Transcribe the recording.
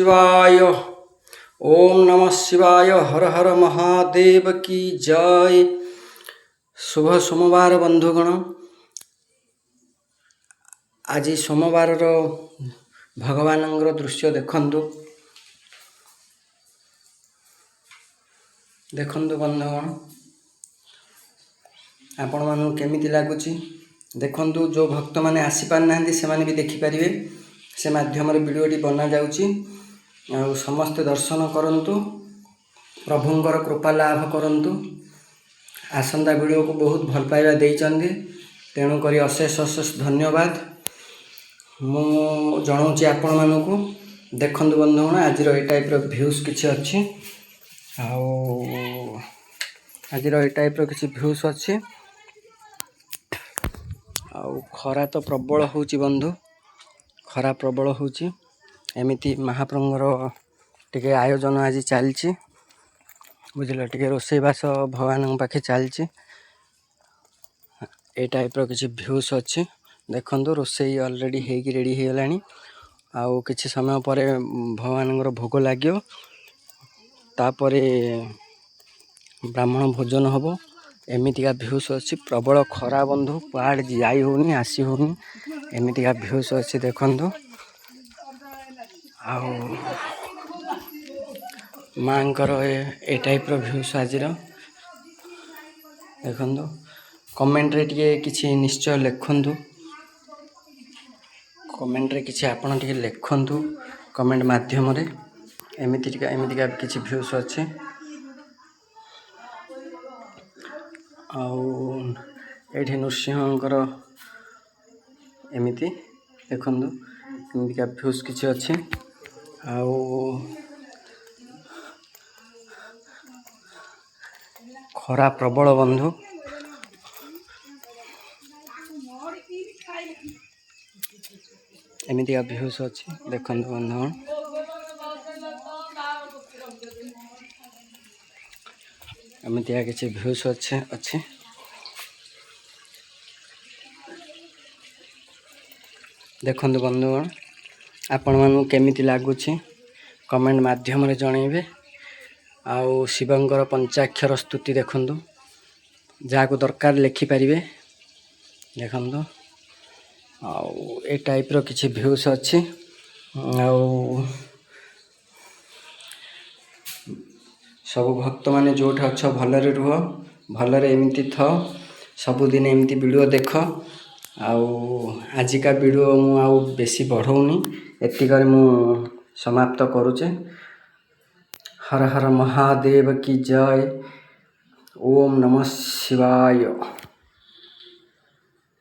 शिवाय। ओम नमः शिवाय। हर हर महादेव की जय। शुभ सोमवार बंधुगण। आज सोमवार भगवान दृश्य देखंतु बंधुगण आपण मानू केमिति लागुची देखंतु। जो भक्त माने आसी पार नाहंती से माने भी देखि परिवे। से माध्यम रे वीडियोटी बना जाउची। समस्ते दर्शन करंतु, प्रभुंकर कृपा लाभ करंतु। आसंता वीडियो को बहुत भल पाइबा देइचंदी, तेणु करी अशेष अशेष धन्यवाद मु जनाऊँगी आपण मानू। देखंतु बंधुगण आज ए टाइप रो व्यूज किछि अछि। आज ए टाइप रो किछि व्यूज अछि। खरा तो प्रबल होउची बंधु, खरा प्रबल होउची। एमिति महाप्रभुर टिके आयोजन आज चलची बुझल। टिके रोषेईबास भगवान पाखे चलची। ए टाइप रो किछि व्यूज अछि। देखंतु रोषेई ऑलरेडी हेकी रेडी हे गलानी। आउ किछि समय परे भगवान भोग लाग्यो, तापरे ब्राह्मण भोजन हबो। एमितिका व्यूज अछि। प्रबल खरा बंधु, पहाड़ जाई होनी आसी होनी, एमितिका व्यूज अछि देखंतु। आउ मांकर ए टाइप रो व्यूज आजिर देखंतु। कमेंट रे टिके किछि निश्चय लिखंतु। कमेंट रे किछि आपण टिके लिखंतु कमेंट माध्यम रे। एमितिका किछि व्यूज अछि। आउ एठी नृसिंहकर एमिति देखंतु। एमितिका व्यूज किछि अछि। आउ खरा प्रबल बंधु। एमितिका व्यूज अछि देखंतु बंधुगण। एमितिका किछि व्यूज अछि। देखंतु बंधुगण आपण मानू केमिति लागुछि कमेंट माध्यम रे जणैबे। आउ शिवंकर पंचाक्षर स्तुति देखंतु, जाको दरकार लिखि परिवे देखंतु। आउ ए टाइप रो किछि व्यूज अछि। आउ सब भक्त माने जोठ अछ भलरे रुह, भलरे एमिति थ, सबुदिन एमिति वीडियो देख। आउ आजिका वीडियो मु आउ बेसी बढ़ौनी, एतिकरे मु समाप्त करूचे। हर हर महादेव की जय। ओम नमः शिवाय।